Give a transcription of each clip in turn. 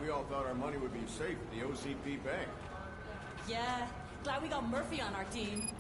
We all thought our money would be safe at the OCP bank. Yeah, glad we got Murphy on our team.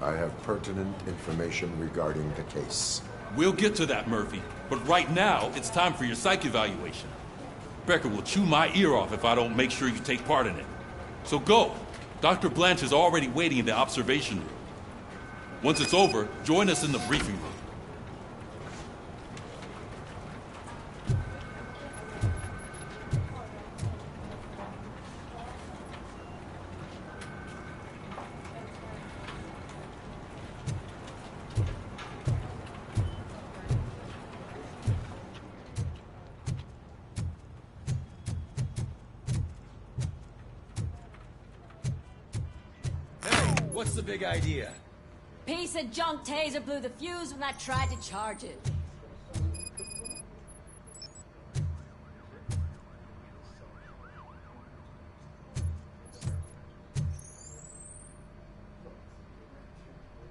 I have pertinent information regarding the case. We'll get to that, Murphy. But right now, it's time for your psych evaluation. Becker will chew my ear off if I don't make sure you take part in it. So go. Dr. Blanche is already waiting in the observation room. Once it's over, join us in the briefing room. What's the big idea? Piece of junk taser blew the fuse when I tried to charge it.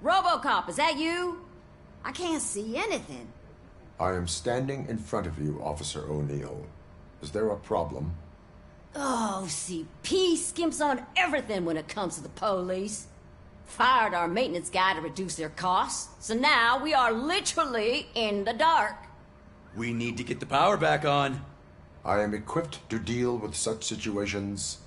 RoboCop, is that you? I can't see anything. I am standing in front of you, Officer O'Neill. Is there a problem? Oh, CP skimps on everything when it comes to the police. Fired our maintenance guy to reduce their costs, so now we are literally in the dark. We need to get the power back on. I am equipped to deal with such situations.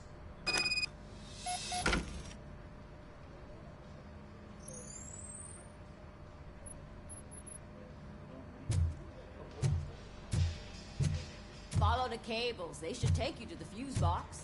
Follow the cables. They should take you to the fuse box.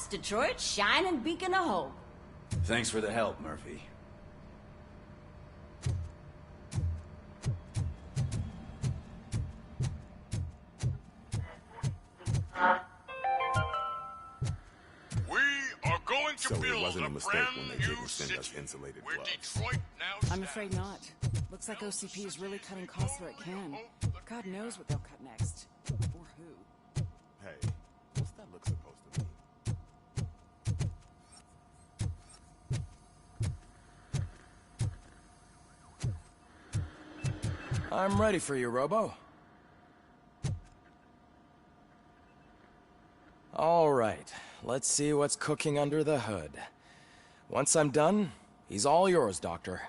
Detroit's shining beacon of hope. Thanks for the help, Murphy. We are going to So it build wasn't a mistake brand when they new didn't send us city insulated where gloves. Detroit now I'm stands. afraid not. Looks like OCP is really cutting costs where it can. God knows what they'll cut next. Or who. Hey, what's that look supposed to mean? I'm ready for you, Robo. All right, let's see what's cooking under the hood. Once I'm done, he's all yours, Doctor.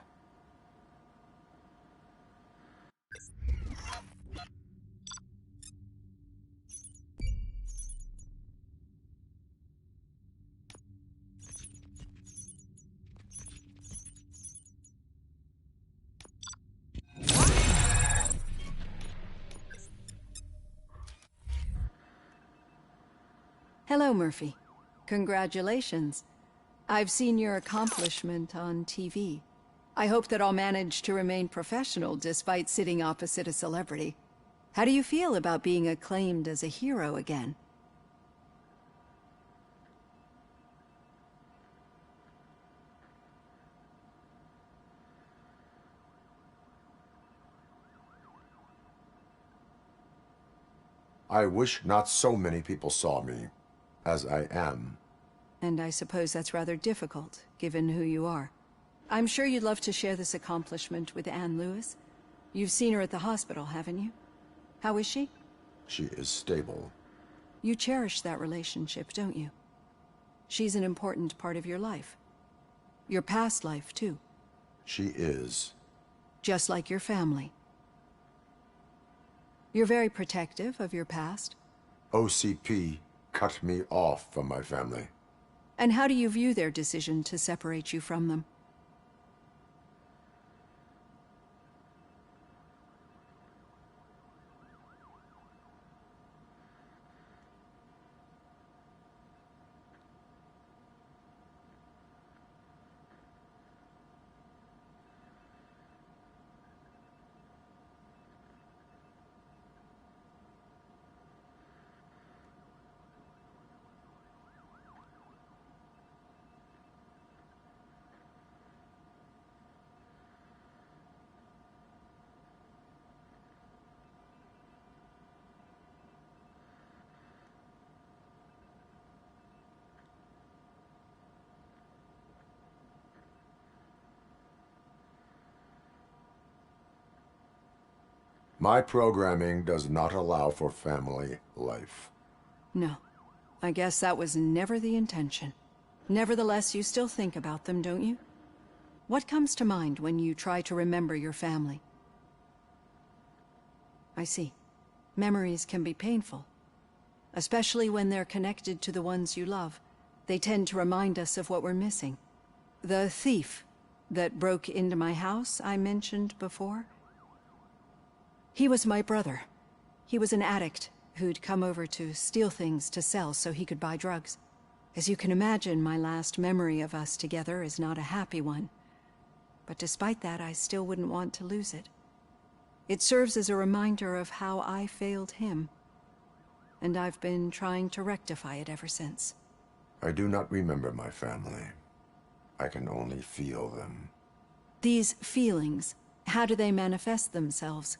Hello, Murphy. Congratulations. I've seen your accomplishment on TV. I hope that I'll manage to remain professional despite sitting opposite a celebrity. How do you feel about being acclaimed as a hero again? I wish not so many people saw me as I am. And I suppose that's rather difficult, given who you are. I'm sure you'd love to share this accomplishment with Anne Lewis. You've seen her at the hospital, haven't you? How is she? She is stable. You cherish that relationship, don't you? She's an important part of your life. Your past life, too. She is. Just like your family. You're very protective of your past. OCP cut me off from my family. And how do you view their decision to separate you from them? My programming does not allow for family life. No. I guess that was never the intention. Nevertheless, you still think about them, don't you? What comes to mind when you try to remember your family? I see. Memories can be painful. Especially when they're connected to the ones you love. They tend to remind us of what we're missing. The thief that broke into my house I mentioned before? He was my brother. He was an addict who'd come over to steal things to sell so he could buy drugs. As you can imagine, my last memory of us together is not a happy one. But despite that, I still wouldn't want to lose it. It serves as a reminder of how I failed him. And I've been trying to rectify it ever since. I do not remember my family. I can only feel them. These feelings, how do they manifest themselves?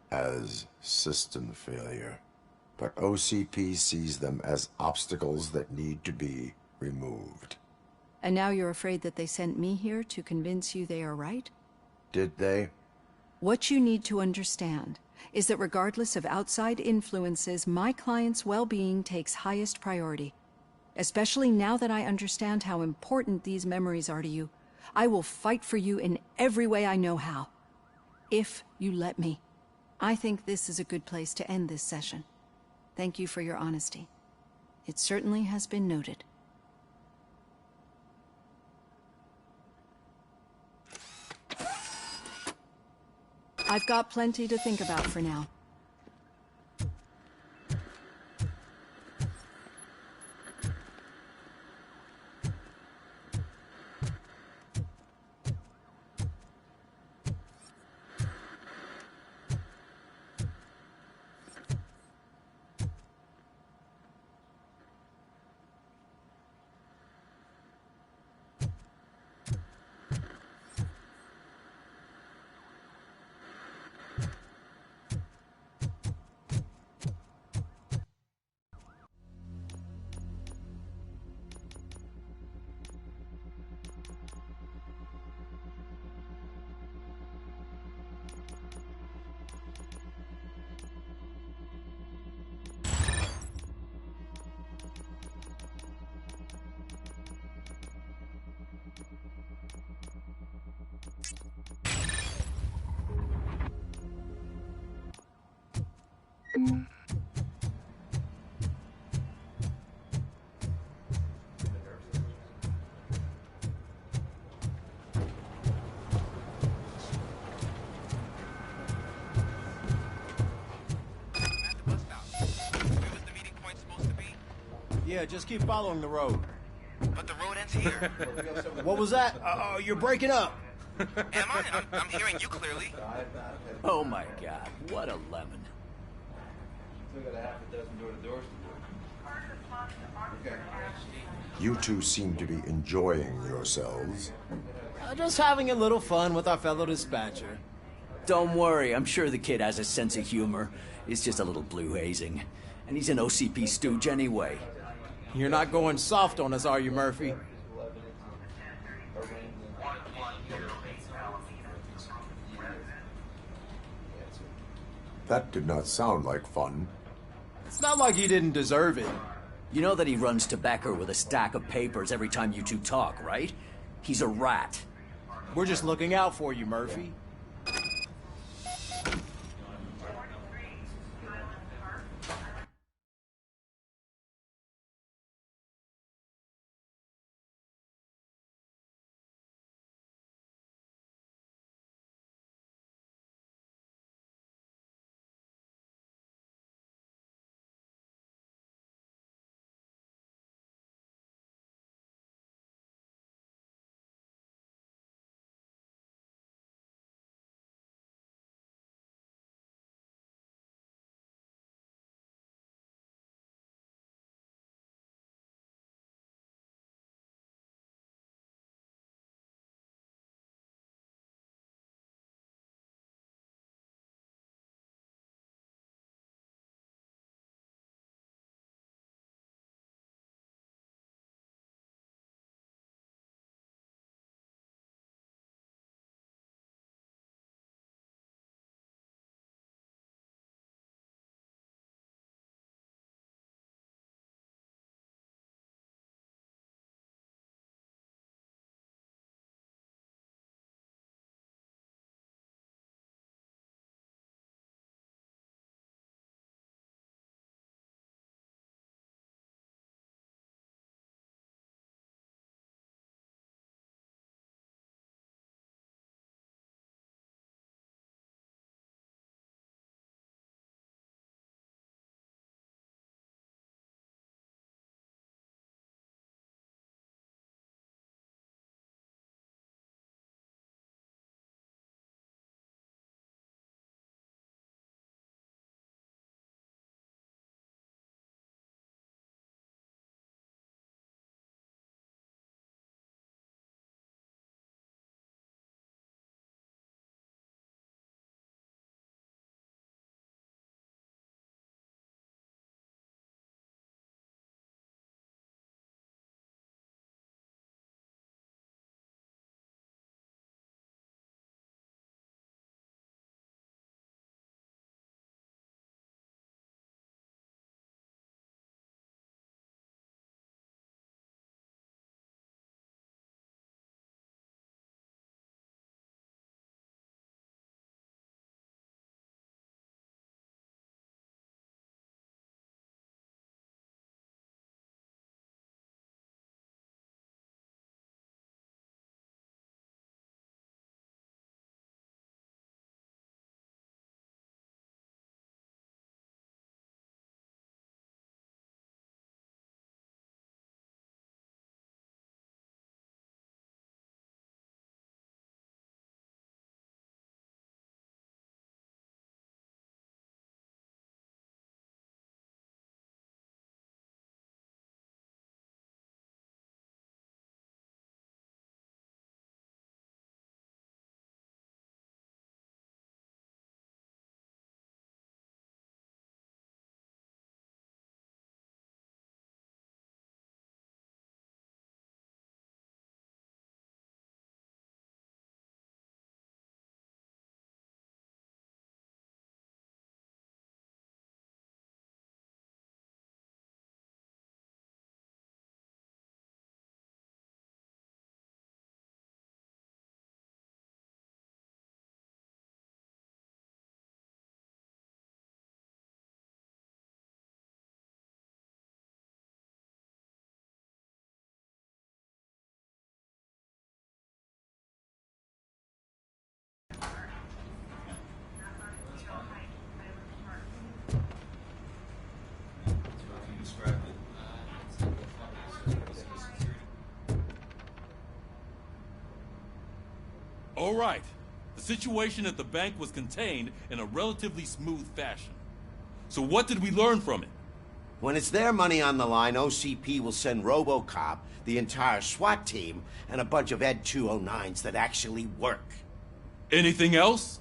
As system failure. But OCP sees them as obstacles that need to be removed. And now you're afraid that they sent me here to convince you they are right? Did they? What you need to understand is that regardless of outside influences, my client's well-being takes highest priority. Especially now that I understand how important these memories are to you, I will fight for you in every way I know how. If you let me. I think this is a good place to end this session. Thank you for your honesty. It certainly has been noted. I've got plenty to think about for now. Yeah, just keep following the road. But the road ends here. What was that? You're breaking up. Am I? I'm hearing you clearly. Oh my god, what a lemon. You two seem to be enjoying yourselves. Just having a little fun with our fellow dispatcher. Don't worry, I'm sure the kid has a sense of humor. It's just a little blue hazing. And he's an OCP stooge anyway. You're not going soft on us, are you, Murphy? That did not sound like fun. It's not like you didn't deserve it. You know that he runs to Becker with a stack of papers every time you two talk, right? He's a rat. We're just looking out for you, Murphy. All right. The situation at the bank was contained in a relatively smooth fashion. So what did we learn from it? When it's their money on the line, OCP will send RoboCop, the entire SWAT team, and a bunch of Ed 209s that actually work. Anything else?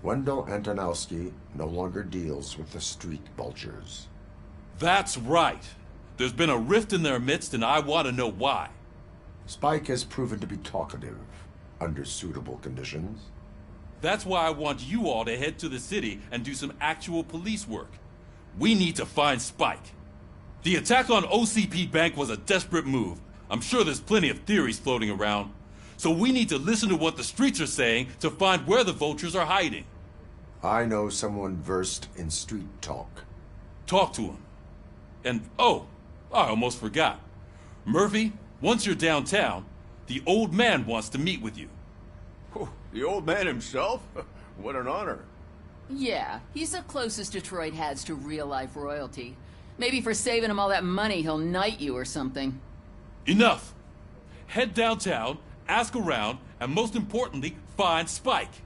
Wendell Antonowski no longer deals with the street vultures. That's right. There's been a rift in their midst, and I want to know why. Spike has proven to be talkative under suitable conditions. That's why I want you all to head to the city and do some actual police work. We need to find Spike. The attack on OCP Bank was a desperate move. I'm sure there's plenty of theories floating around. So we need to listen to what the streets are saying to find where the vultures are hiding. I know someone versed in street talk. Talk to him. And, oh, I almost forgot. Murphy, once you're downtown, the old man wants to meet with you. Oh, the old man himself? What an honor. Yeah, he's the closest Detroit has to real-life royalty. Maybe for saving him all that money, he'll knight you or something. Enough! Head downtown, ask around, and most importantly, find Spike.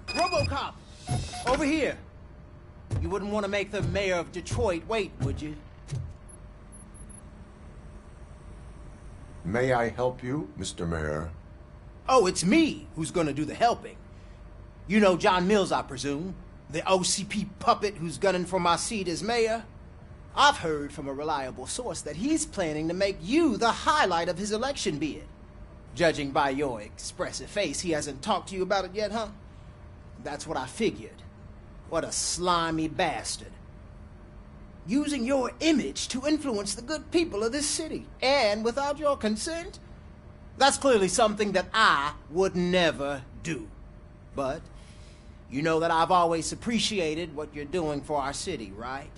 RoboCop! Over here! You wouldn't want to make the mayor of Detroit wait, would you? May I help you, Mr. Mayor? Oh, it's me who's gonna do the helping. You know John Mills, I presume? The OCP puppet who's gunning for my seat as mayor? I've heard from a reliable source that he's planning to make you the highlight of his election bid. Judging by your expressive face, he hasn't talked to you about it yet, huh? That's what I figured. What a slimy bastard. Using your image to influence the good people of this city, and without your consent? That's clearly something that I would never do. But you know that I've always appreciated what you're doing for our city, right?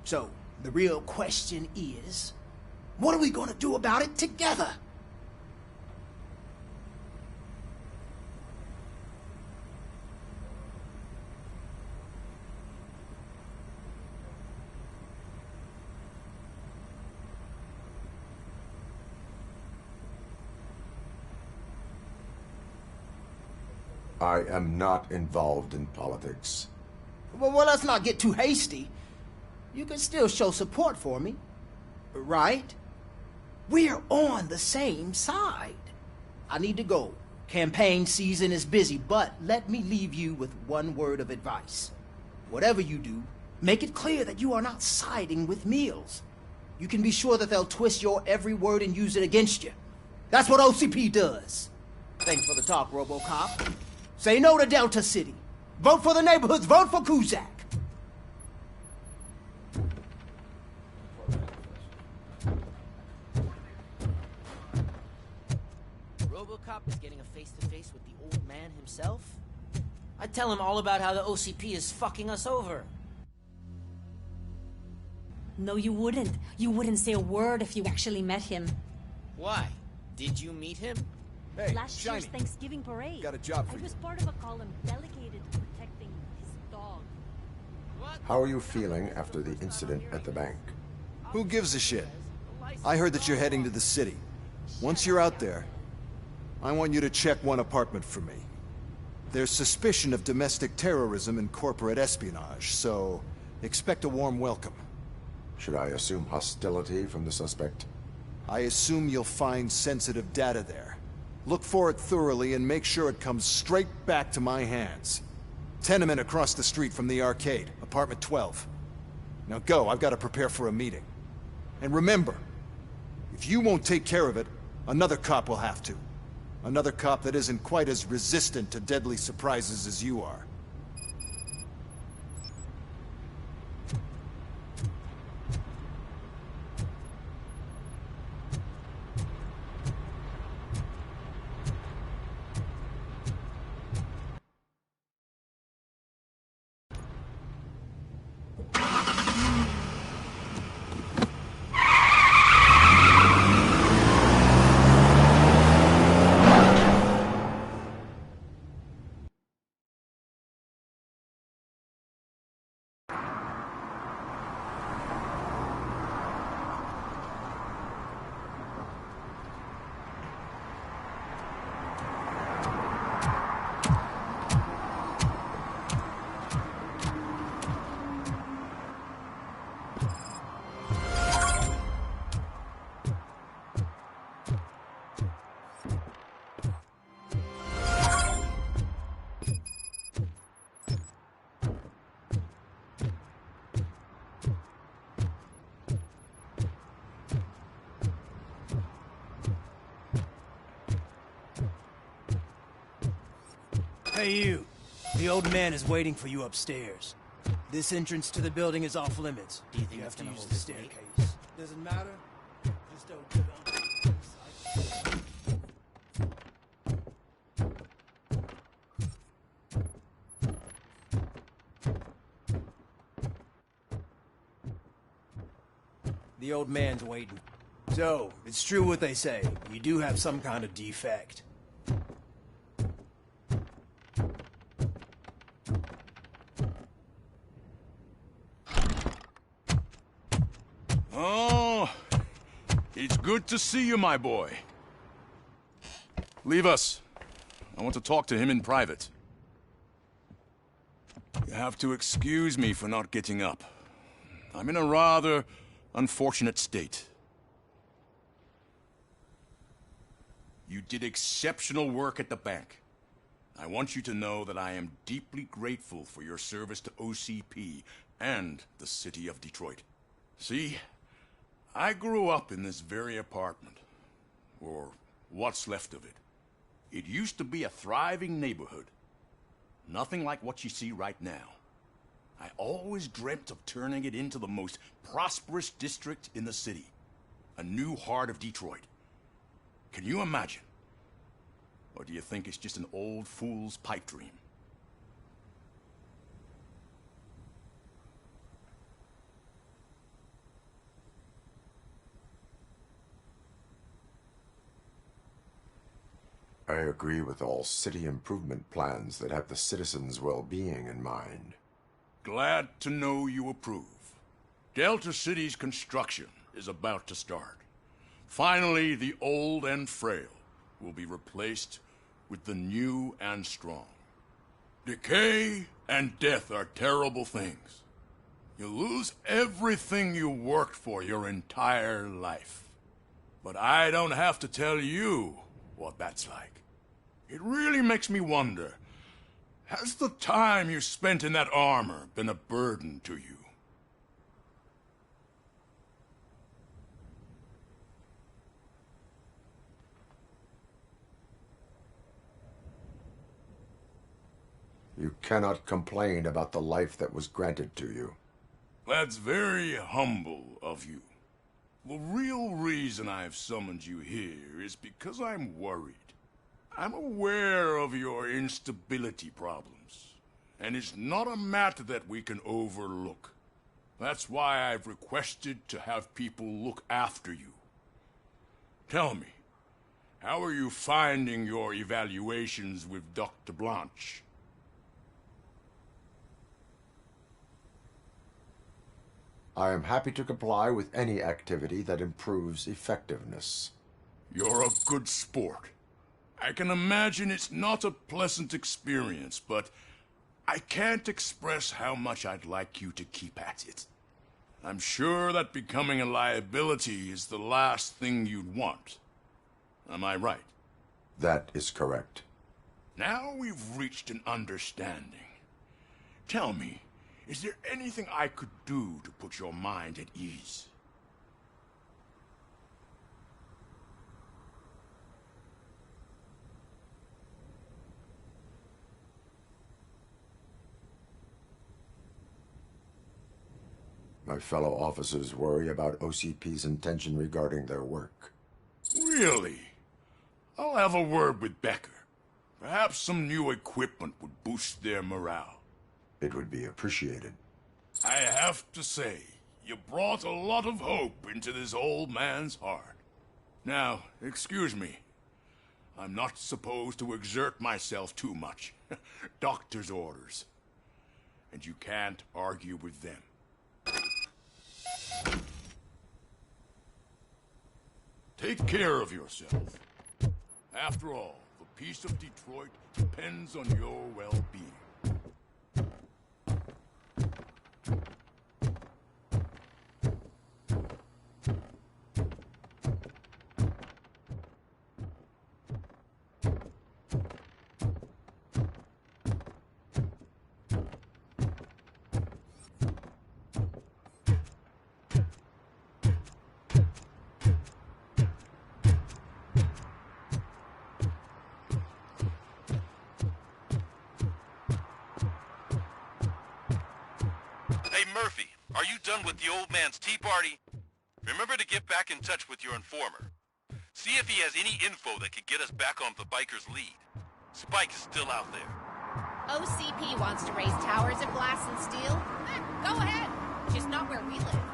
So, the real question is, what are we gonna do about it together? I am not involved in politics. Well, let's not get too hasty. You can still show support for me, right? We're on the same side. I need to go. Campaign season is busy, but let me leave you with one word of advice. Whatever you do, make it clear that you are not siding with Mills. You can be sure that they'll twist your every word and use it against you. That's what OCP does. Thanks for the talk, RoboCop. Say no to Delta City. Vote for the neighborhoods. Vote for Kuzak. RoboCop is getting a face-to-face with the old man himself? I'd tell him all about how the OCP is fucking us over. No, you wouldn't. You wouldn't say a word if you actually met him. Why? Did you meet him? Hey, Last Shiny. year's Thanksgiving parade. Got a job for I you. was part of a column delegated to protecting his dog. How are you feeling after the incident at the bank? Who gives a shit? I heard that you're heading to the city. Once you're out there, I want you to check one apartment for me. There's suspicion of domestic terrorism and corporate espionage, so expect a warm welcome. Should I assume hostility from the suspect? I assume you'll find sensitive data there. Look for it thoroughly and make sure it comes straight back to my hands. Tenement across the street from the arcade, apartment 12. Now go, I've got to prepare for a meeting. And remember, if you won't take care of it, another cop will have to. Another cop that isn't quite as resistant to deadly surprises as you are. Hey, you. The old man is waiting for you upstairs. This entrance to the building is off limits. Do you think you it's have to gonna use hold the his weight? staircase. Doesn't matter. Just don't get on. The old man's waiting. So, it's true what they say. You do have some kind of defect. Oh, it's good to see you, my boy. Leave us. I want to talk to him in private. You have to excuse me for not getting up. I'm in a rather unfortunate state. You did exceptional work at the bank. I want you to know that I am deeply grateful for your service to OCP and the city of Detroit. See, I grew up in this very apartment, or what's left of it. It used to be a thriving neighborhood. Nothing like what you see right now. I always dreamt of turning it into the most prosperous district in the city. A new heart of Detroit. Can you imagine? Or do you think it's just an old fool's pipe dream? I agree with all city improvement plans that have the citizens' well-being in mind. Glad to know you approve. Delta City's construction is about to start. Finally, the old and frail will be replaced with the new and strong. Decay and death are terrible things. You lose everything you worked for your entire life. But I don't have to tell you what that's like. It really makes me wonder, has the time you spent in that armor been a burden to you? You cannot complain about the life that was granted to you. That's very humble of you. The real reason I've summoned you here is because I'm worried. I'm aware of your instability problems, and it's not a matter that we can overlook. That's why I've requested to have people look after you. Tell me, how are you finding your evaluations with Dr. Blanche? I am happy to comply with any activity that improves effectiveness. You're a good sport. I can imagine it's not a pleasant experience, but I can't express how much I'd like you to keep at it. I'm sure that becoming a liability is the last thing you'd want. Am I right? That is correct. Now we've reached an understanding. Tell me, is there anything I could do to put your mind at ease? My fellow officers worry about OCP's intention regarding their work. Really? I'll have a word with Becker. Perhaps some new equipment would boost their morale. It would be appreciated. I have to say, you brought a lot of hope into this old man's heart. Now, excuse me. I'm not supposed to exert myself too much. Doctor's orders. And you can't argue with them. Take care of yourself. After all, the peace of Detroit depends on your well-being. Murphy, are you done with the old man's tea party? Remember to get back in touch with your informer. See if he has any info that could get us back on the biker's lead. Spike is still out there. OCP wants to raise towers of glass and steel? Go ahead. Just not where we live.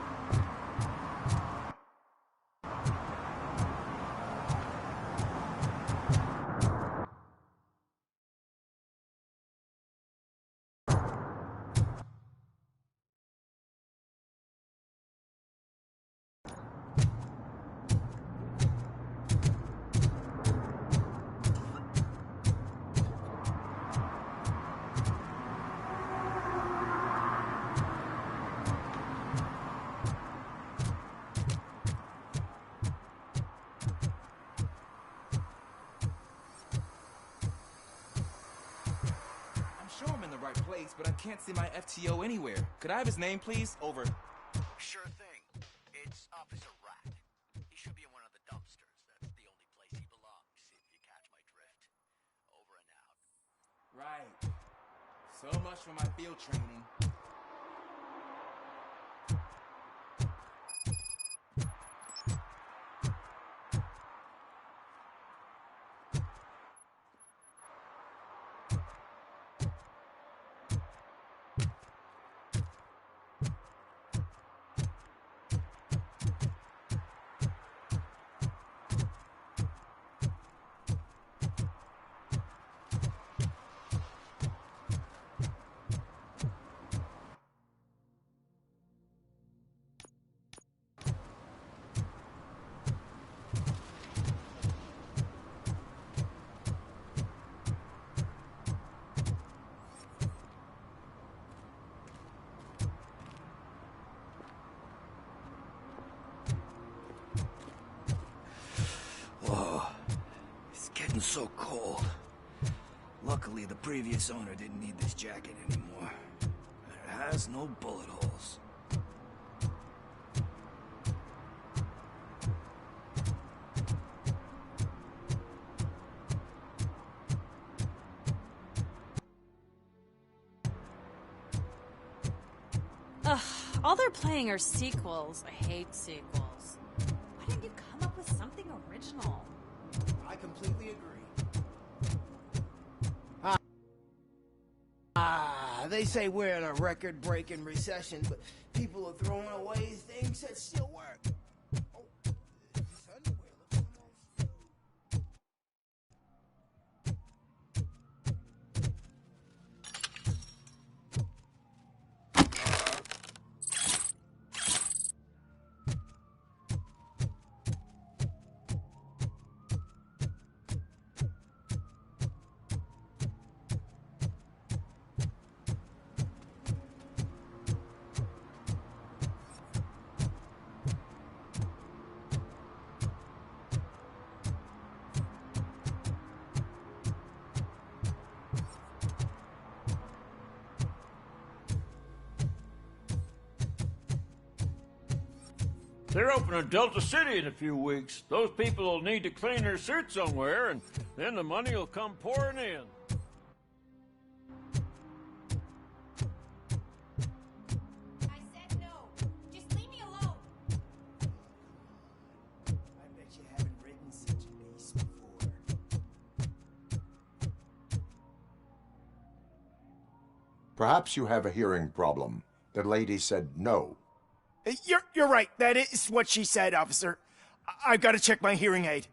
Place, but I can't see my FTO anywhere. Could I have his name, please? Over. Sure thing. Right. So much for my field training. Whoa, it's getting so cold. Luckily, the previous owner didn't need this jacket anymore. It has no bullet holes. Ugh, all they're playing are sequels. I hate sequels. Why didn't you come up with something original? I completely agree. They say we're in a record-breaking recession, but people are throwing away things that still work. Oh, this underwear looks almost... They're opening Delta City in a few weeks. Those people will need to clean their suits somewhere, and then the money will come pouring in. I said no. Just leave me alone. I bet you haven't written such a piece before. Perhaps you have a hearing problem. The lady said no. You're right. That is what she said, officer. I've got to check my hearing aid.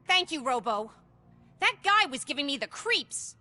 Thank you, Robo. That guy was giving me the creeps.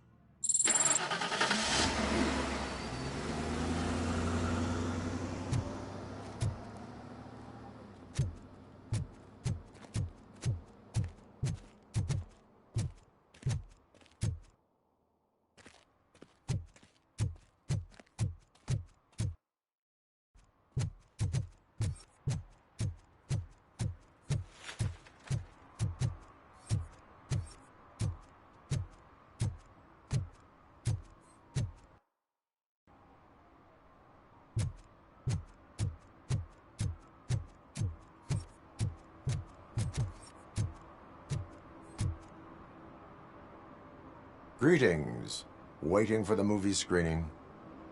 Greetings. Waiting for the movie screening?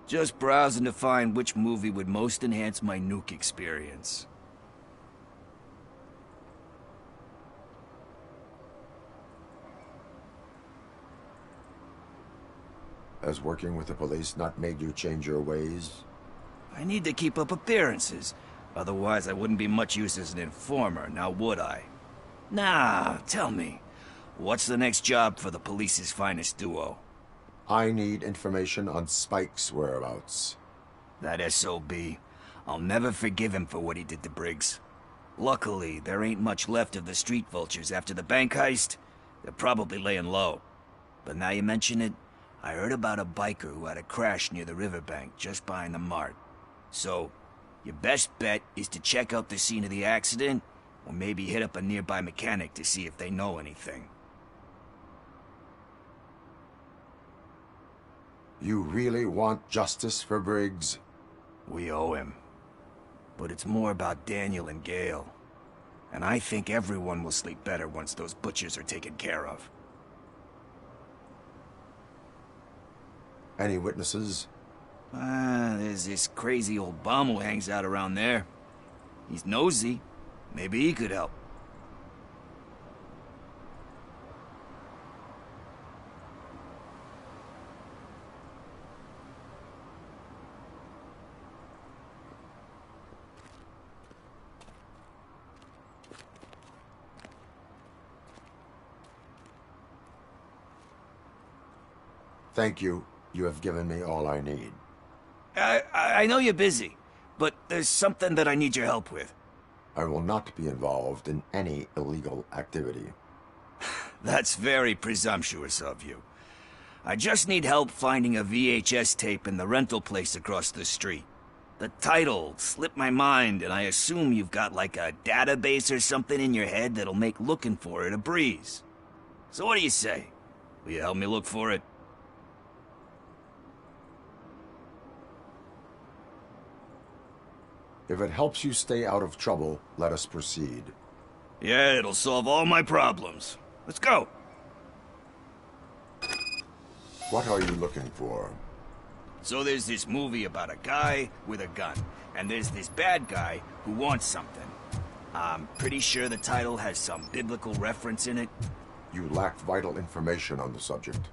Just browsing to find which movie would most enhance my nuke experience. Has working with the police not made you change your ways? I need to keep up appearances. Otherwise, I wouldn't be much use as an informer, now would I? Nah, tell me. What's the next job for the police's finest duo? I need information on Spike's whereabouts. That SOB. I'll never forgive him for what he did to Briggs. Luckily, there ain't much left of the street vultures after the bank heist. They're probably laying low. But now you mention it, I heard about a biker who had a crash near the riverbank just behind the mart. So, your best bet is to check out the scene of the accident, or maybe hit up a nearby mechanic to see if they know anything. You really want justice for Briggs? We owe him. But it's more about Daniel and Gale. And I think everyone will sleep better once those butchers are taken care of. Any witnesses? There's this crazy old bum who hangs out around there. He's nosy. Maybe he could help. Thank you. You have given me all I need. I know you're busy, but there's something that I need your help with. I will not be involved in any illegal activity. That's very presumptuous of you. I just need help finding a VHS tape in the rental place across the street. The title slipped my mind, and I assume you've got like a database or something in your head that'll make looking for it a breeze. So what do you say? Will you help me look for it? If it helps you stay out of trouble, let us proceed. Yeah, it'll solve all my problems. Let's go. What are you looking for? So there's this movie about a guy with a gun, and there's this bad guy who wants something. I'm pretty sure the title has some biblical reference in it. You lack vital information on the subject.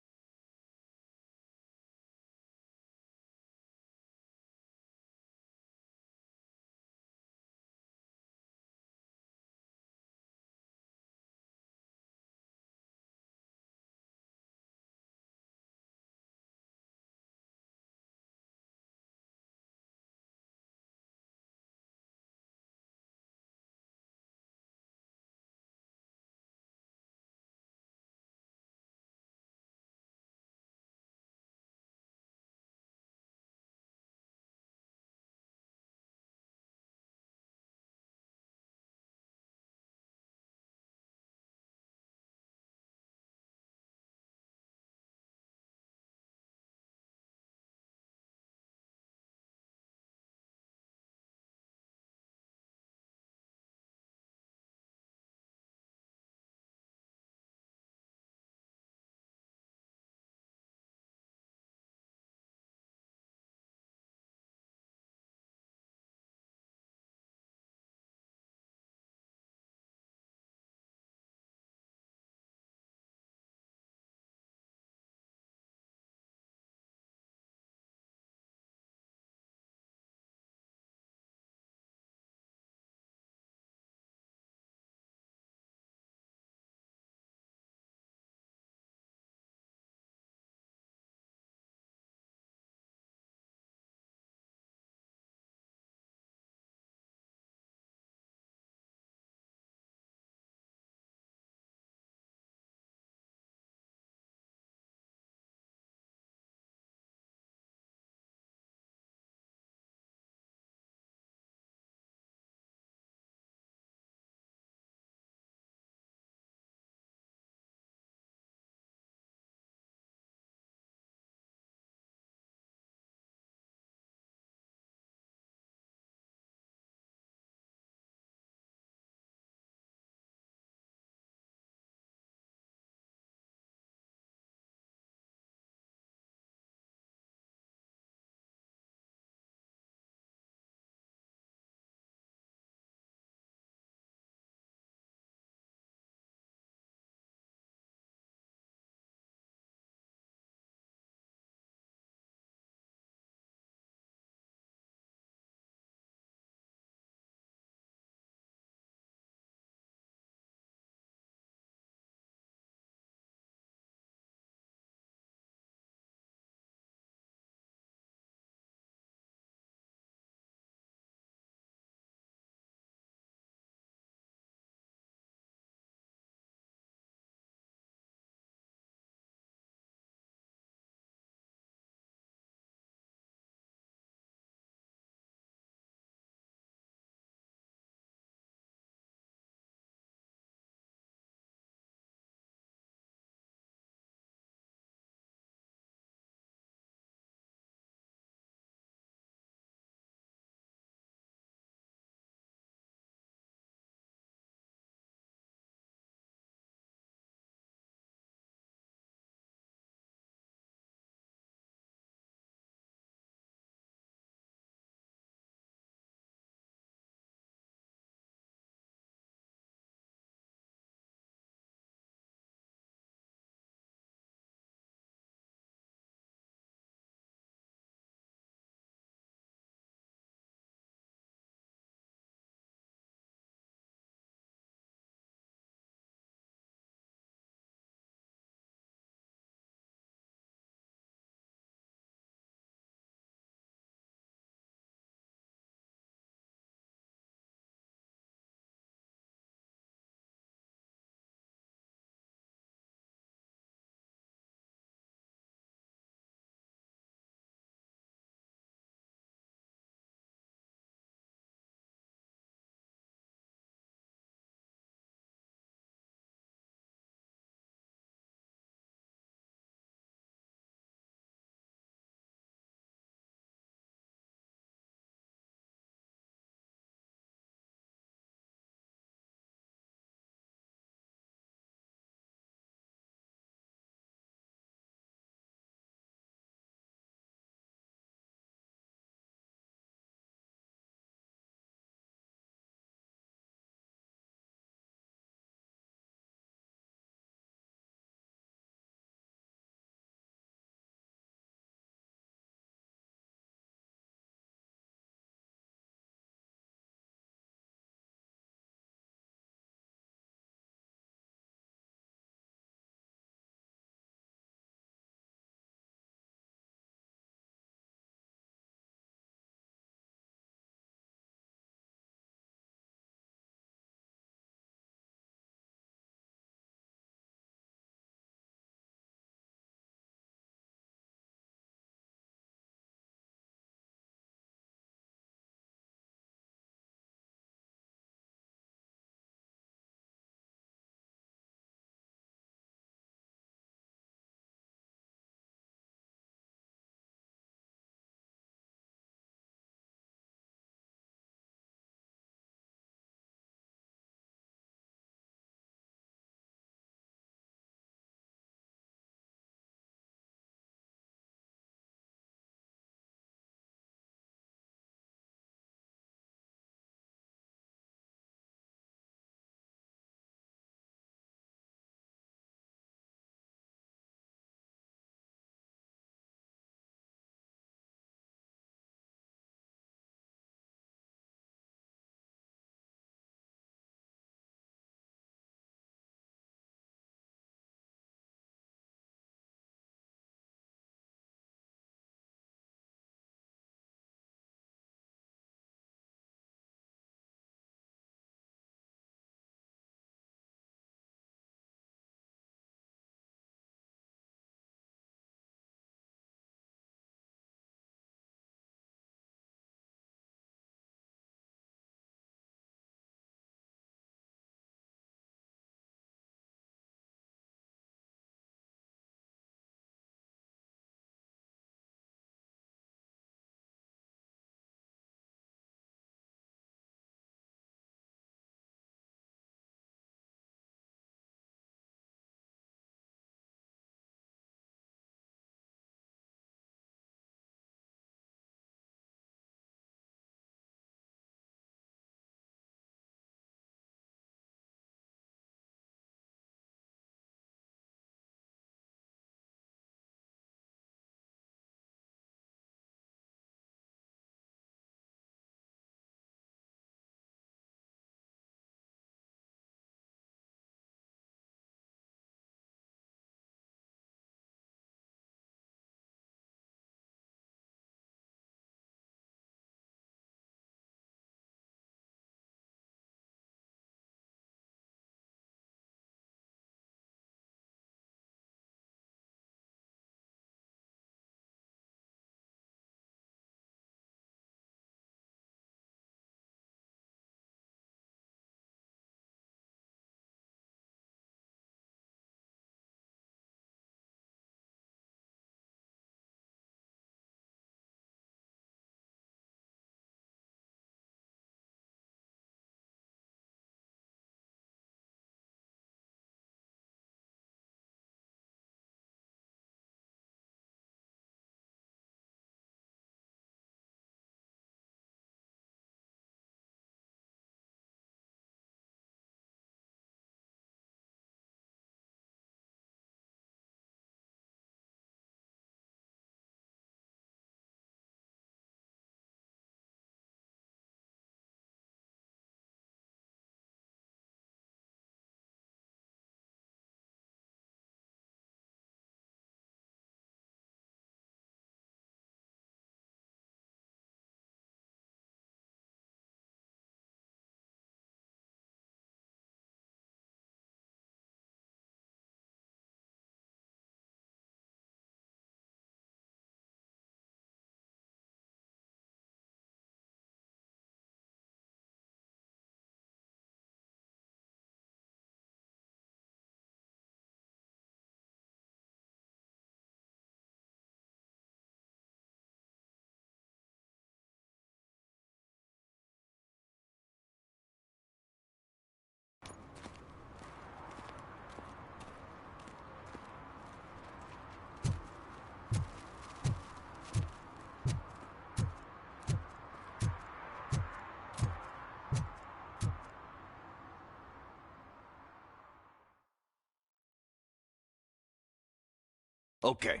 Okay,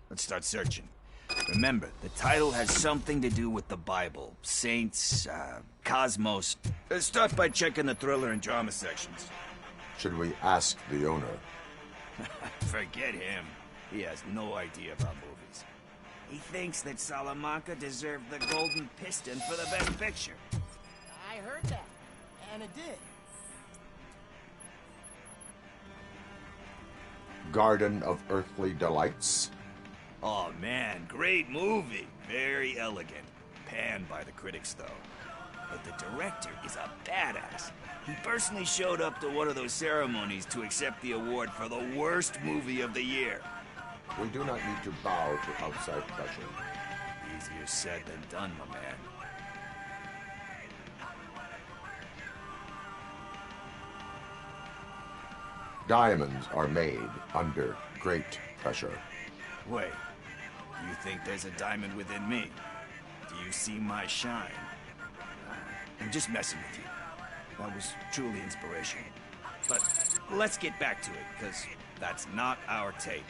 let's start searching. Remember, the title has something to do with the Bible, saints, cosmos. Start by checking the thriller and drama sections. Should we ask the owner? Forget him. He has no idea about movies. He thinks that Salamanca deserved the Golden Piston for the Best Picture. I heard that, and it did. Garden of Earthly Delights? Oh man, great movie. Very elegant. Panned by the critics, though. But the director is a badass. He personally showed up to one of those ceremonies to accept the award for the worst movie of the year. We do not need to bow to outside pressure. Easier said than done, my man. Diamonds are made under great pressure. Wait, you think there's a diamond within me? Do you see my shine? I'm just messing with you. That was truly inspirational. But let's get back to it, because that's not our tape.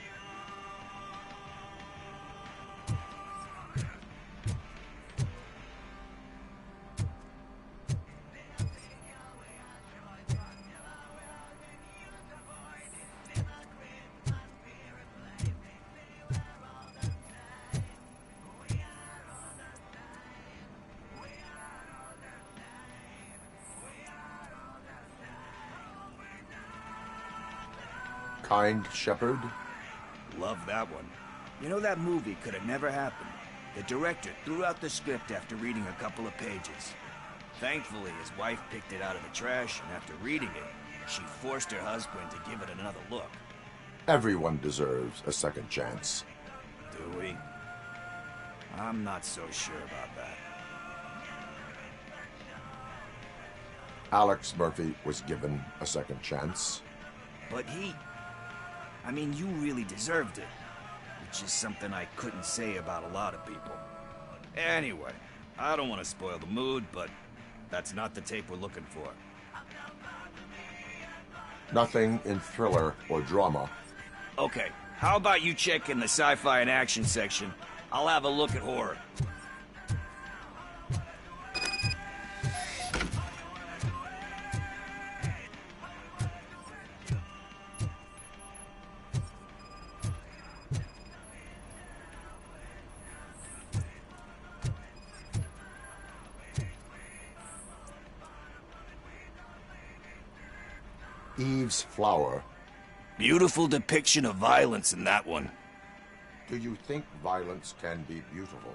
Kind Shepherd? Love that one. You know, that movie could have never happened. The director threw out the script after reading a couple of pages. Thankfully, his wife picked it out of the trash, and after reading it, she forced her husband to give it another look. Everyone deserves a second chance. Do we? I'm not so sure about that. Alex Murphy was given a second chance. But I mean, you really deserved it. Which is something I couldn't say about a lot of people. Anyway, I don't want to spoil the mood, but that's not the tape we're looking for. Nothing in thriller or drama. Okay, how about you check in the sci-fi and action section? I'll have a look at horror. Eve's Flower. Beautiful depiction of violence in that one. Do you think violence can be beautiful?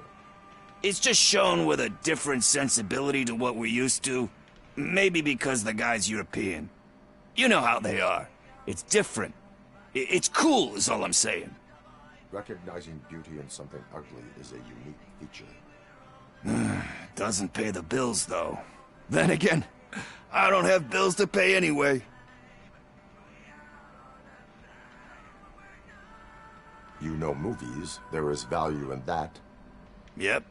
It's just shown with a different sensibility to what we're used to. Maybe because the guy's European. You know how they are. It's different. It's cool, is all I'm saying. Recognizing beauty in something ugly is a unique feature. Doesn't pay the bills, though. Then again, I don't have bills to pay anyway. You know movies. There is value in that. Yep.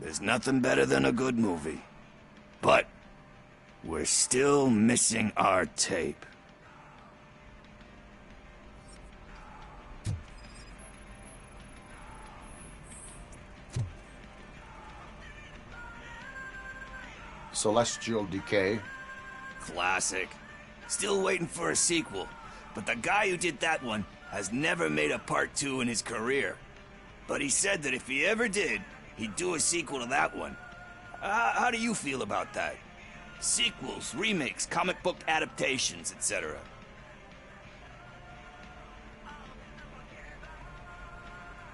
There's nothing better than a good movie. But we're still missing our tape. Celestial Decay. Classic. Still waiting for a sequel. But the guy who did that one has never made a part 2 in his career. But he said that if he ever did, he'd do a sequel to that one. How do you feel about that? Sequels, remakes, comic book adaptations, etc.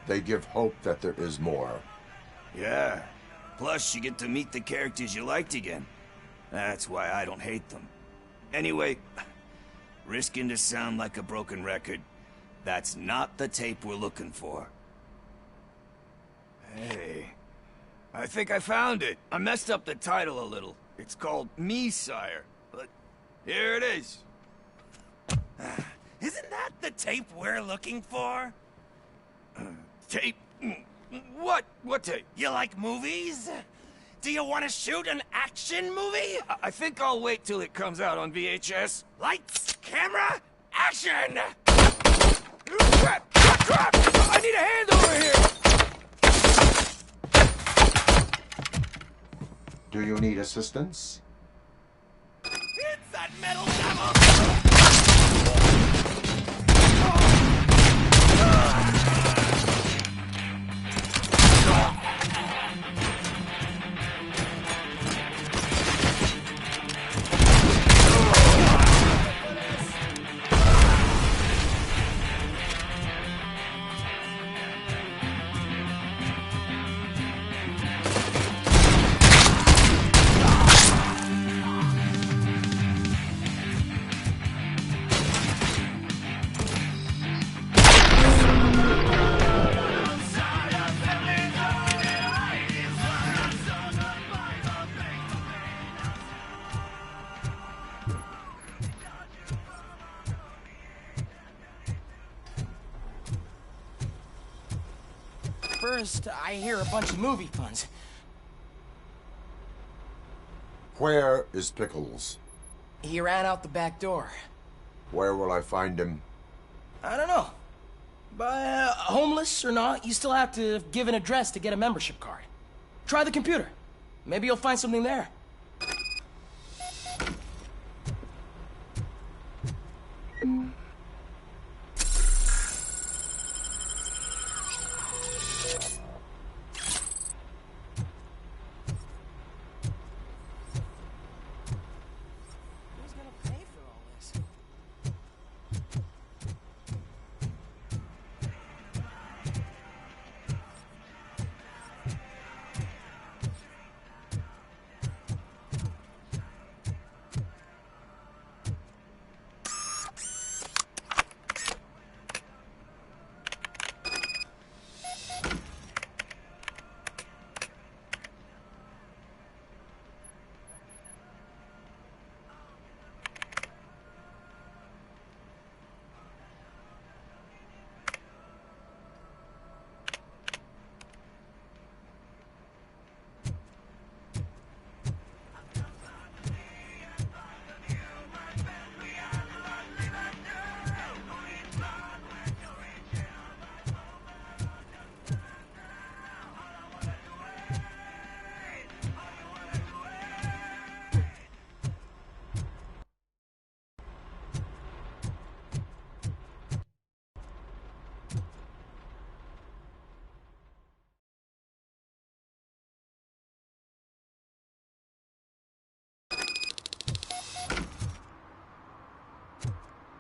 They give hope that there is more. Yeah. Plus, you get to meet the characters you liked again. That's why I don't hate them. Anyway, risking to sound like a broken record, that's not the tape we're looking for. Hey, I think I found it. I messed up the title a little. It's called Me, Sire, but here it is. Isn't that the tape we're looking for? Tape? What? What tape? You like movies? Do you want to shoot an action movie? I think I'll wait till it comes out on VHS. Lights, camera, action! Crap! Crap! Do you need assistance? It's that metal devil! First, I hear a bunch of movie puns. Where is Pickles? He ran out the back door. Where will I find him? I don't know. But homeless or not, you still have to give an address to get a membership card. Try the computer. Maybe you'll find something there.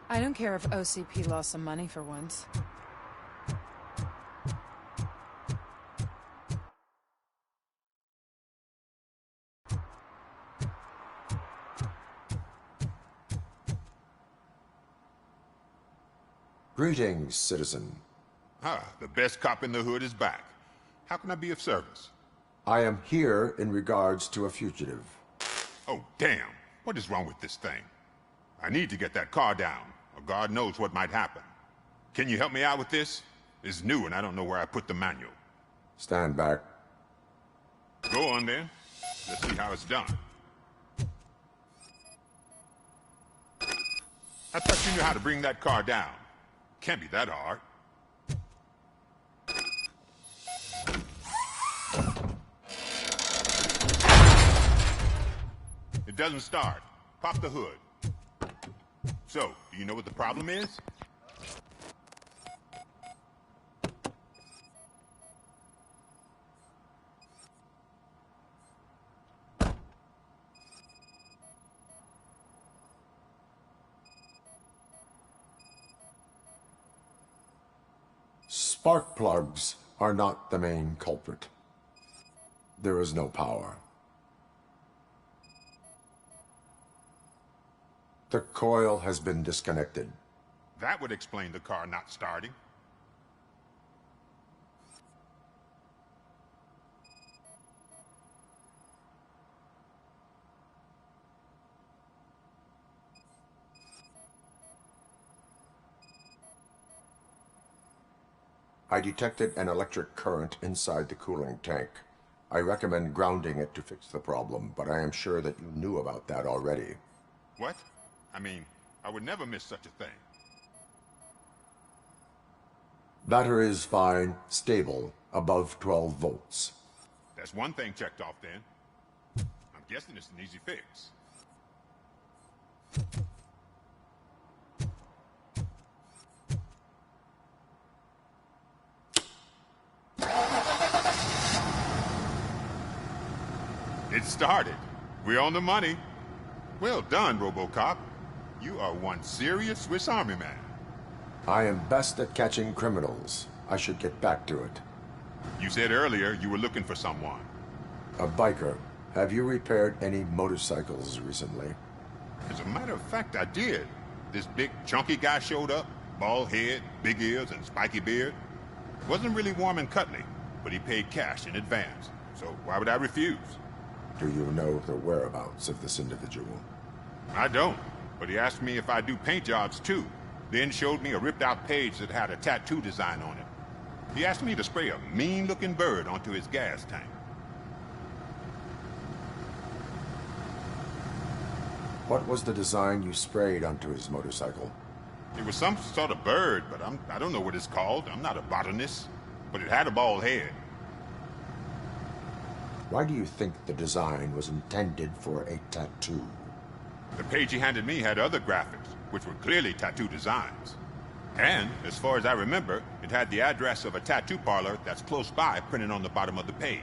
I don't care if OCP lost some money for once. Greetings, citizen. Ah, the best cop in the hood is back. How can I be of service? I am here in regards to a fugitive. Oh, damn. What is wrong with this thing? I need to get that car down, or God knows what might happen. Can you help me out with this? It's new and I don't know where I put the manual. Stand back. Go on then. Let's see how it's done. I thought you knew how to bring that car down. Can't be that hard. It doesn't start. Pop the hood. So, do you know what the problem is? Spark plugs are not the main culprit. There is no power. The coil has been disconnected. That would explain the car not starting. I detected an electric current inside the cooling tank. I recommend grounding it to fix the problem, but I am sure that you knew about that already. What? I mean, I would never miss such a thing. Battery is fine, stable, above 12 volts. That's one thing checked off then. guessing it's an easy fix. It started. We're on the money. Well done, RoboCop. You are one serious Swiss Army man. I am best at catching criminals. I should get back to it. You said earlier you were looking for someone. A biker. Have you repaired any motorcycles recently? As a matter of fact, I did. This big, chunky guy showed up. Bald head, big ears, and spiky beard. Wasn't really warm and cuddly, but he paid cash in advance. So why would I refuse? Do you know the whereabouts of this individual? I don't, but he asked me if I do paint jobs too, then showed me a ripped-out page that had a tattoo design on it. He asked me to spray a mean-looking bird onto his gas tank. What was the design you sprayed onto his motorcycle? It was some sort of bird, but I don't know what it's called. I'm not a botanist, but it had a bald head. Why do you think the design was intended for a tattoo? The page he handed me had other graphics, which were clearly tattoo designs. And, as far as I remember, it had the address of a tattoo parlor that's close by printed on the bottom of the page.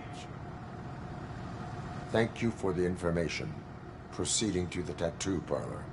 Thank you for the information. Proceeding to the tattoo parlor.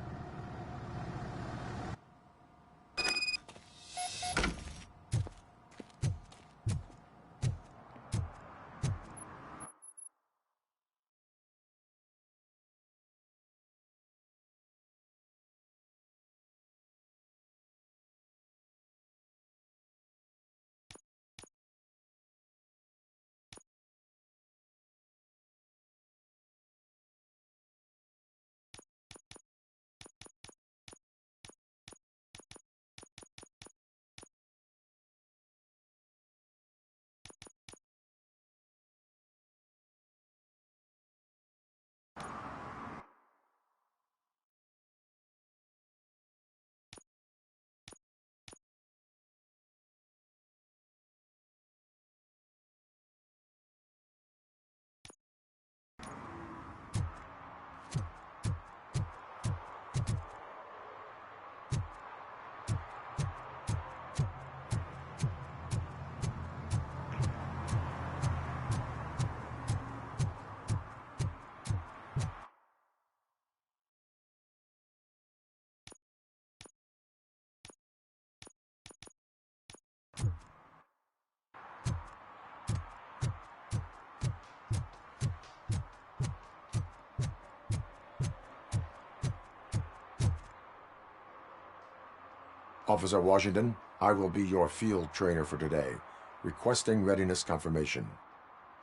Officer Washington, I will be your field trainer for today. Requesting readiness confirmation.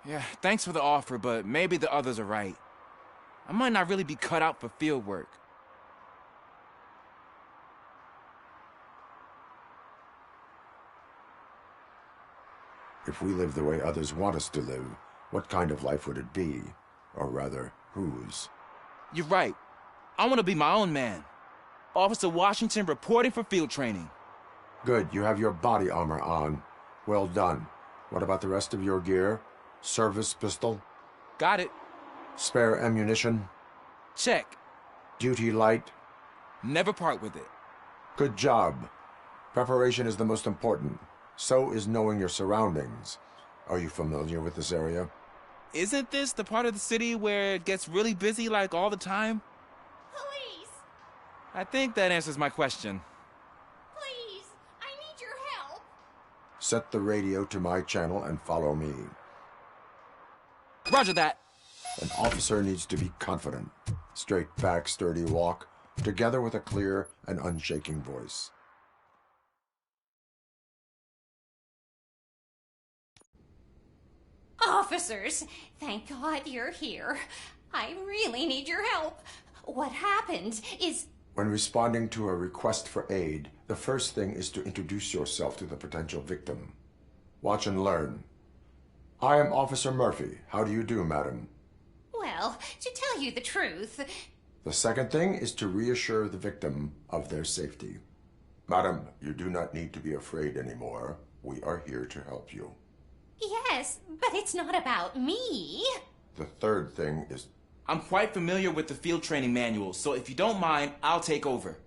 Yeah, thanks for the offer, but maybe the others are right. I might not really be cut out for field work. If we live the way others want us to live, what kind of life would it be? Or rather, whose? You're right. I want to be my own man. Officer Washington reporting for field training. Good, you have your body armor on. Well done. What about the rest of your gear? Service pistol? Got it. Spare ammunition? Check. Duty light? Never part with it. Good job. Preparation is the most important. So is knowing your surroundings. Are you familiar with this area? Isn't this the part of the city where it gets really busy like all the time? Police! I think that answers my question. Please! I need your help! Set the radio to my channel and follow me. Roger that. An officer needs to be confident. Straight back, sturdy walk, together with a clear and unshaking voice. Officers, thank God you're here. I really need your help. What happened is... When responding to a request for aid, the first thing is to introduce yourself to the potential victim. Watch and learn. I am Officer Murphy. How do you do, madam? Well, to tell you the truth... The second thing is to reassure the victim of their safety. Madam, you do not need to be afraid anymore. We are here to help you. Yes, but it's not about me. The third thing is I'm quite familiar with the field training manual, so if you don't mind, I'll take over.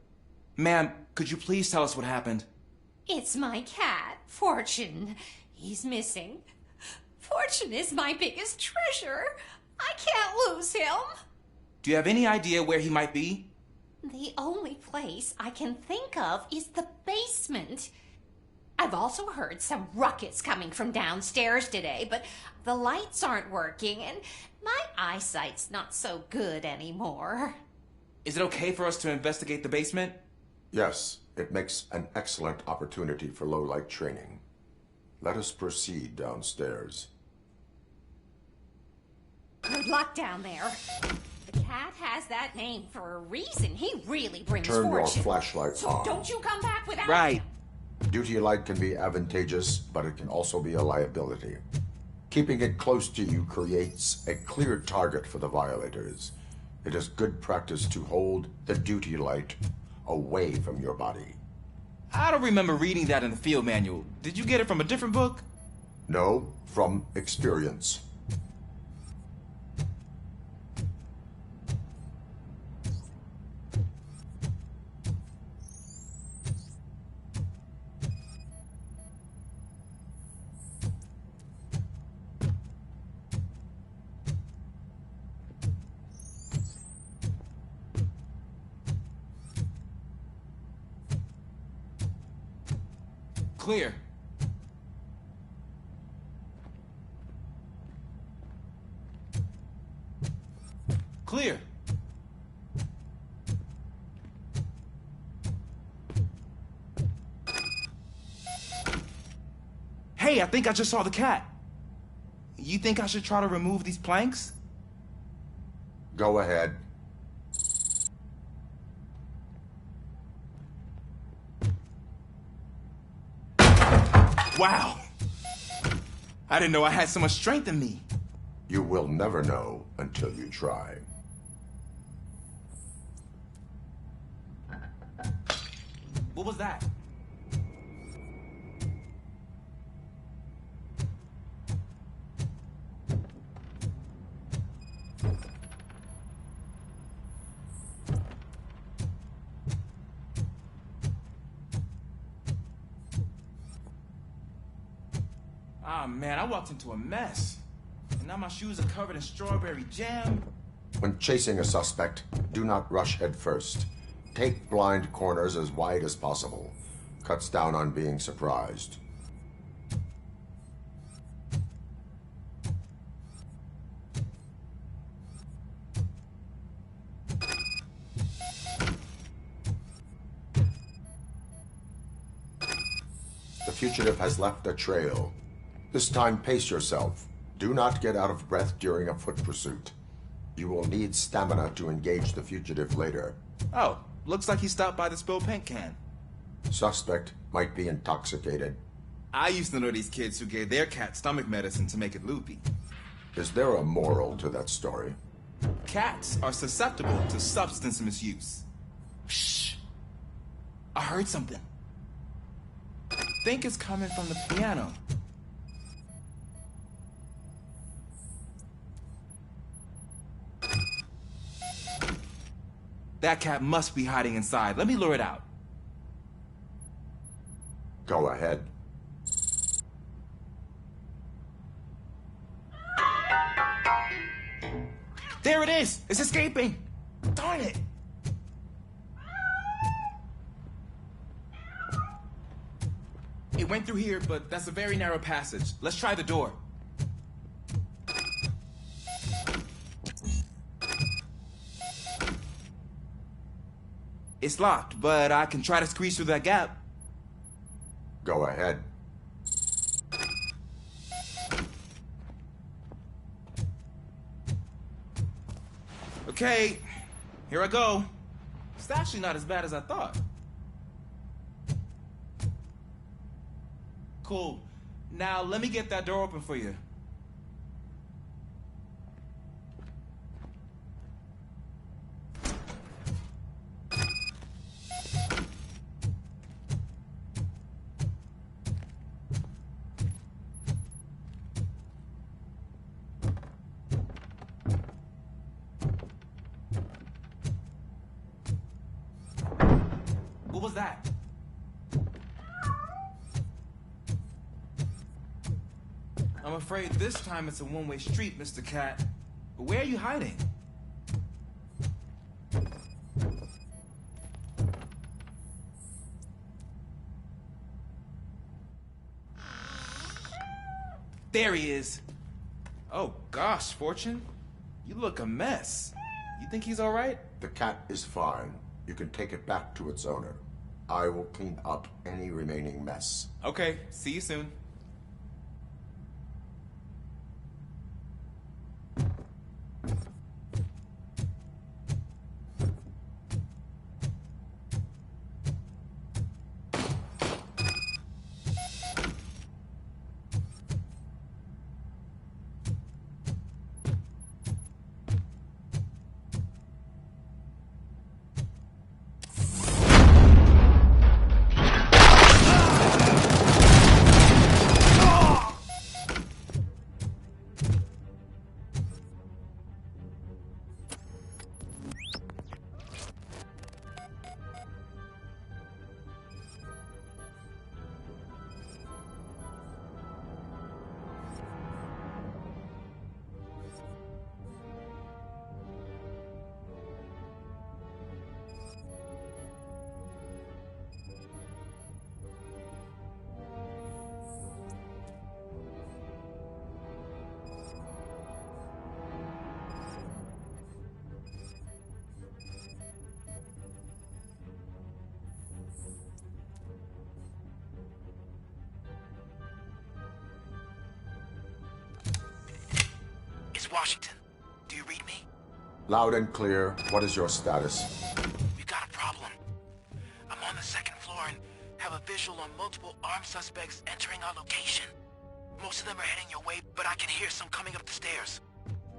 Ma'am, could you please tell us what happened? It's my cat, Fortune. He's missing. Fortune is my biggest treasure. I can't lose him. Do you have any idea where he might be? The only place I can think of is the basement. I've also heard some ruckus coming from downstairs today, but the lights aren't working and my eyesight's not so good anymore. Is it okay for us to investigate the basement? Yes, it makes an excellent opportunity for low-light training. Let us proceed downstairs. Good luck down there. The cat has that name for a reason. He really brings Turn your fortune. flashlight so on. don't you come back without Right. him. Duty light can be advantageous, but it can also be a liability. Keeping it close to you creates a clear target for the violators. It is good practice to hold the duty light away from your body. I don't remember reading that in the field manual. Did you get it from a different book? No, from experience. Clear. Clear. Hey, I think I just saw the cat. You think I should try to remove these planks? Go ahead. Wow. I didn't know I had so much strength in me. You will never know until you try. What was that? Ah, man, I walked into a mess. And now my shoes are covered in strawberry jam. When chasing a suspect, do not rush head first. Take blind corners as wide as possible. Cuts down on being surprised. The fugitive has left a trail. This time, pace yourself. Do not get out of breath during a foot pursuit. You will need stamina to engage the fugitive later. Oh, looks like he stopped by the spilled paint can. Suspect might be intoxicated. I used to know these kids who gave their cat stomach medicine to make it loopy. Is there a moral to that story? Cats are susceptible to substance misuse. Shh. I heard something. I think it's coming from the piano. That cat must be hiding inside. Let me lure it out. Go ahead. There it is! It's escaping! Darn it! It went through here, but that's a very narrow passage. Let's try the door. It's locked, but I can try to squeeze through that gap. Go ahead. Okay, here I go. It's actually not as bad as I thought. Cool. Now let me get that door open for you. was that? I'm afraid this time it's a one-way street, Mr. Cat. But where are you hiding? There he is. Oh gosh, Fortune. You look a mess. You think he's all right? The cat is fine. You can take it back to its owner. I will clean up any remaining mess. Okay, see you soon. Washington, do you read me? Loud and clear. What is your status? We got a problem. I'm on the second floor and have a visual on multiple armed suspects entering our location. Most of them are heading your way, but I can hear some coming up the stairs.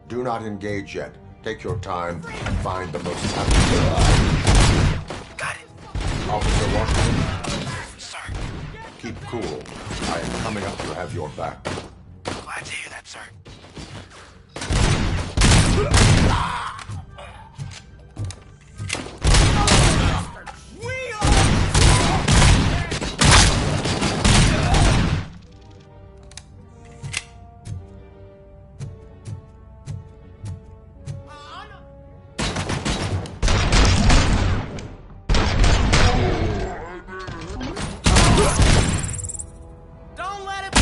Do not engage yet. Take your time and find the most Got it. Officer Washington? Sir. Keep cool. I am coming up to have your back. Glad to hear that, sir. Don't let it...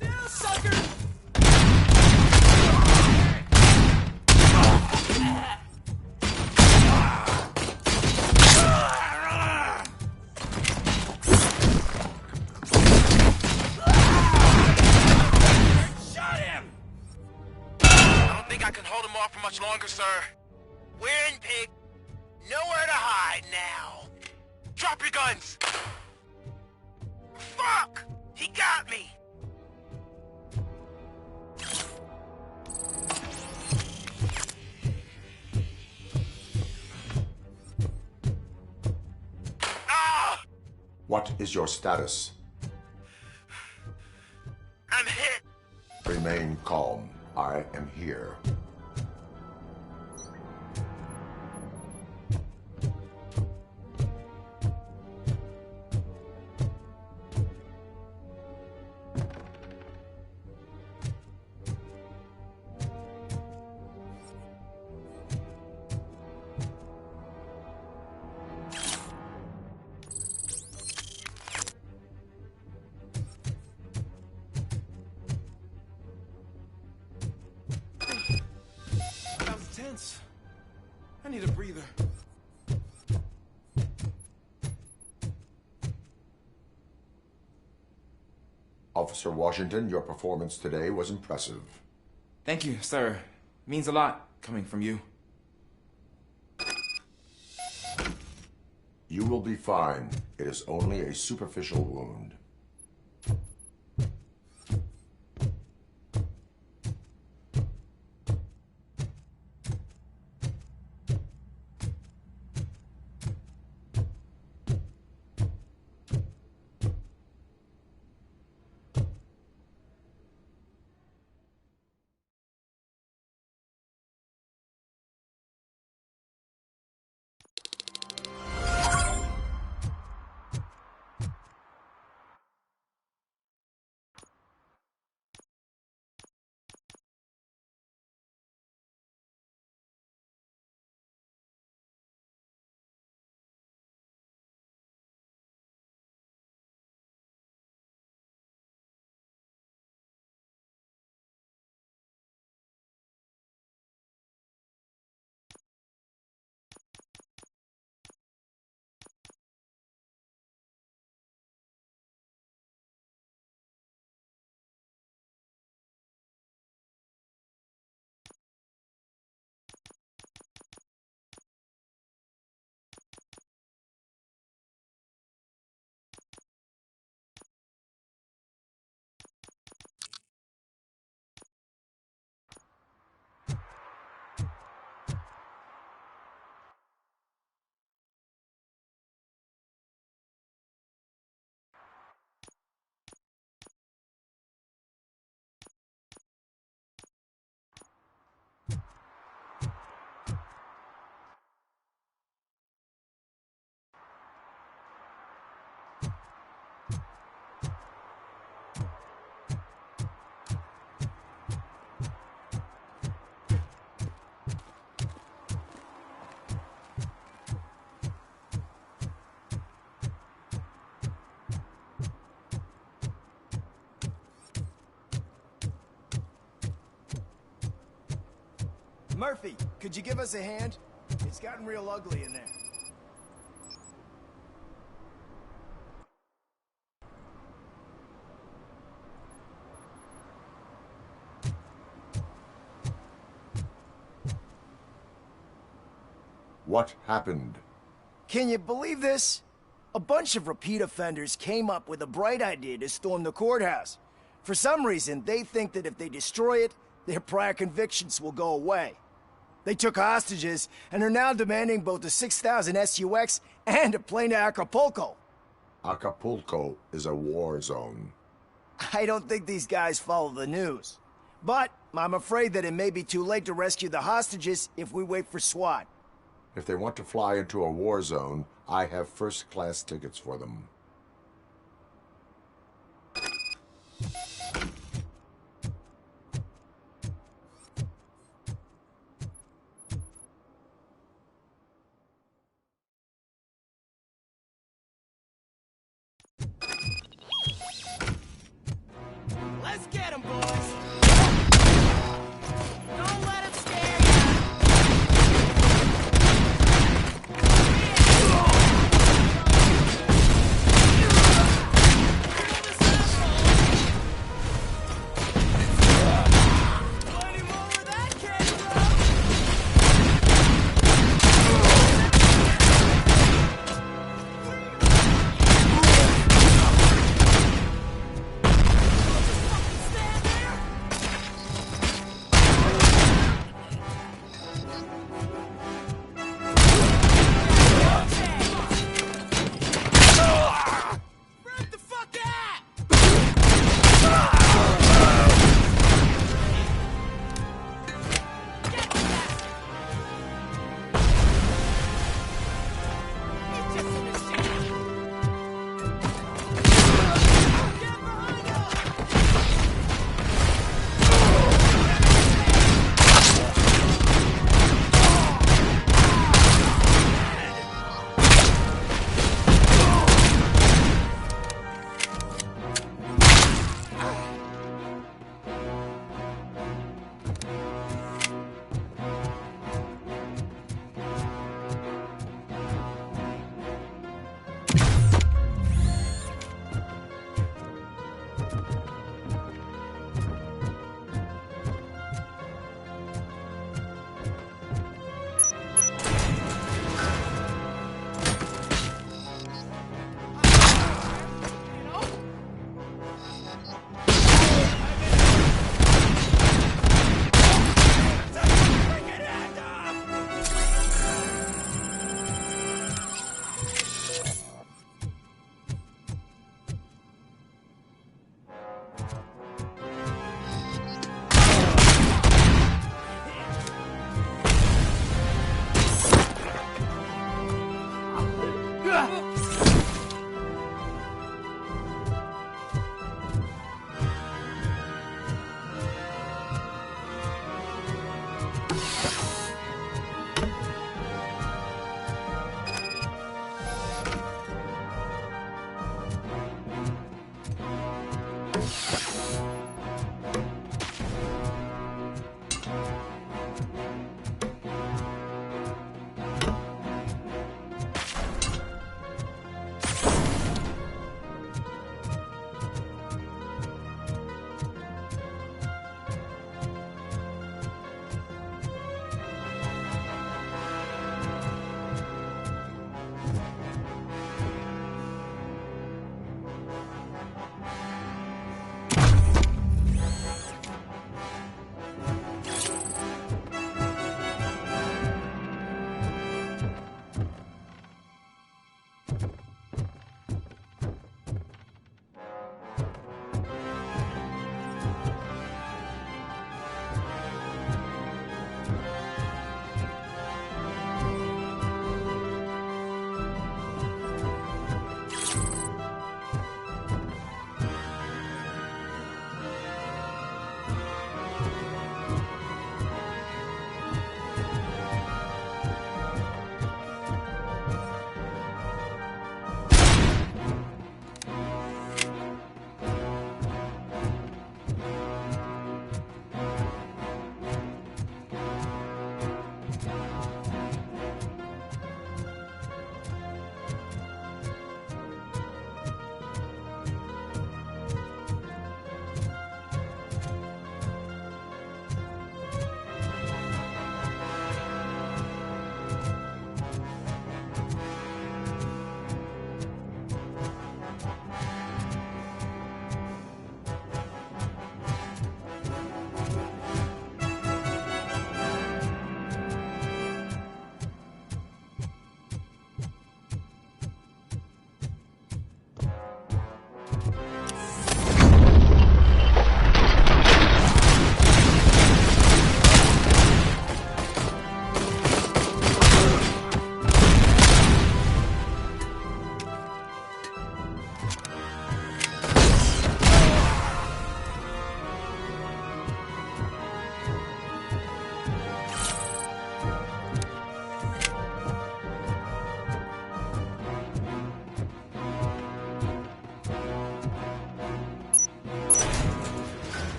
Down, sucker! Shot him! I don't think I can hold him off for much longer, sir. We're in, pig. Nowhere to hide now. Drop your guns! Fuck! He got me! What is your status? I'm hit. Remain calm. I am here. That was tense. I need a breather. Officer Washington, your performance today was impressive. Thank you, sir. Means a lot coming from you. You will be fine. It is only a superficial wound. Murphy, could you give us a hand? It's gotten real ugly in there. What happened? Can you believe this? A bunch of repeat offenders came up with a bright idea to storm the courthouse. For some reason, they think that if they destroy it, their prior convictions will go away. They took hostages and are now demanding both a 6,000 SUX and a plane to Acapulco. Acapulco is a war zone. I don't think these guys follow the news. But I'm afraid that it may be too late to rescue the hostages if we wait for SWAT. If they want to fly into a war zone, I have first-class tickets for them. Let's get him, boys! Don't let him scare you!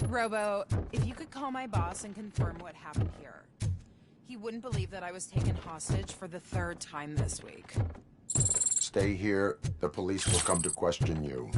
Robo, if you could call my boss and confirm what happened here. He wouldn't believe that I was taken hostage for the 3rd time this week. Stay here. The police will come to question you.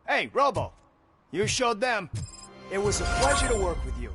Hey, Robo! You showed them. It was a pleasure to work with you.